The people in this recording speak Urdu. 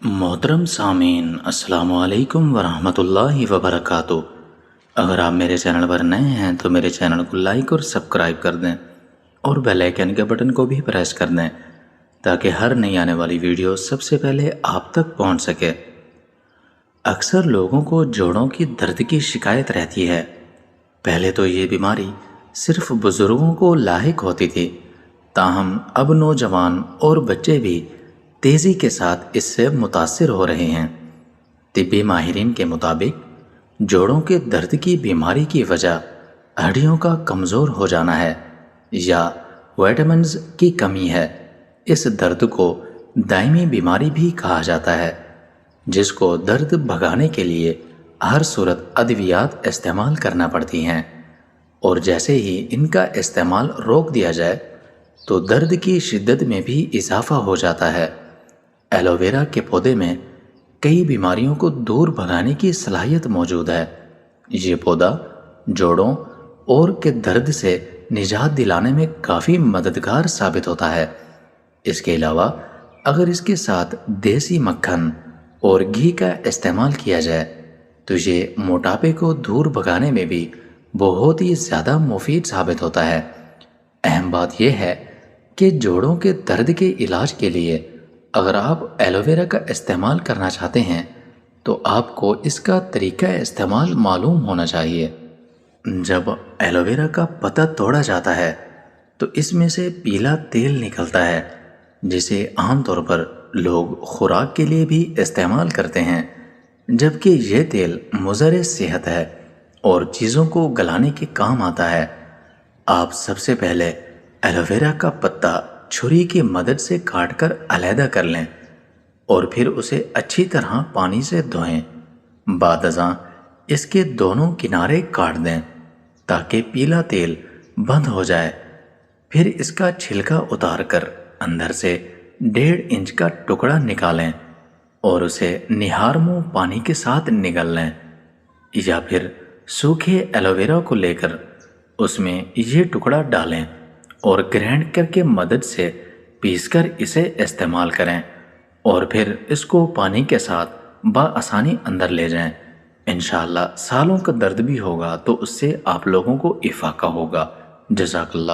محترم سامعین، السلام علیکم ورحمۃ اللہ وبرکاتہ۔ اگر آپ میرے چینل پر نئے ہیں تو میرے چینل کو لائک اور سبسکرائب کر دیں اور بیل آئیکن کے بٹن کو بھی پریس کر دیں تاکہ ہر نئی آنے والی ویڈیو سب سے پہلے آپ تک پہنچ سکے۔ اکثر لوگوں کو جوڑوں کی درد کی شکایت رہتی ہے۔ پہلے تو یہ بیماری صرف بزرگوں کو لاحق ہوتی تھی، تاہم اب نوجوان اور بچے بھی تیزی کے ساتھ اس سے متاثر ہو رہے ہیں۔ طبی ماہرین کے مطابق جوڑوں کے درد کی بیماری کی وجہ ہڈیوں کا کمزور ہو جانا ہے یا وٹامنز کی کمی ہے۔ اس درد کو دائمی بیماری بھی کہا جاتا ہے، جس کو درد بھگانے کے لیے ہر صورت ادویات استعمال کرنا پڑتی ہیں، اور جیسے ہی ان کا استعمال روک دیا جائے تو درد کی شدت میں بھی اضافہ ہو جاتا ہے۔ ایلو ویرا کے پودے میں کئی بیماریوں کو دور بھگانے کی صلاحیت موجود ہے۔ یہ پودا جوڑوں اور کے درد سے نجات دلانے میں کافی مددگار ثابت ہوتا ہے۔ اس کے علاوہ اگر اس کے ساتھ دیسی مکھن اور گھی کا استعمال کیا جائے تو یہ موٹاپے کو دور بھگانے میں بھی بہت ہی زیادہ مفید ثابت ہوتا ہے۔ اہم بات یہ ہے کہ جوڑوں کے درد کے علاج کے لیے اگر آپ ایلو ویرا کا استعمال کرنا چاہتے ہیں تو آپ کو اس کا طریقہ استعمال معلوم ہونا چاہیے۔ جب ایلو ویرا کا پتا توڑا جاتا ہے تو اس میں سے پیلا تیل نکلتا ہے، جسے عام طور پر لوگ خوراک کے لیے بھی استعمال کرتے ہیں، جبکہ یہ تیل مضر صحت ہے اور چیزوں کو گلانے کے کام آتا ہے۔ آپ سب سے پہلے ایلو ویرا کا پتا چھری کی مدد سے کاٹ کر علیحدہ کر لیں اور پھر اسے اچھی طرح پانی سے دھوئیں۔ بعد ازاں اس کے دونوں کنارے کاٹ دیں تاکہ پیلا تیل بند ہو جائے۔ پھر اس کا چھلکا اتار کر اندر سے 1.5 انچ کا ٹکڑا نکالیں اور اسے نہار منہ پانی کے ساتھ نگل لیں، یا پھر سوکھے ایلو ویرا کو لے کر اس میں یہ ٹکڑا ڈالیں اور گرینڈر کی مدد سے پیس کر اسے استعمال کریں، اور پھر اس کو پانی کے ساتھ بآسانی اندر لے جائیں۔ انشاءاللہ سالوں کا درد بھی ہوگا تو اس سے آپ لوگوں کو افاقہ ہوگا۔ جزاک اللہ۔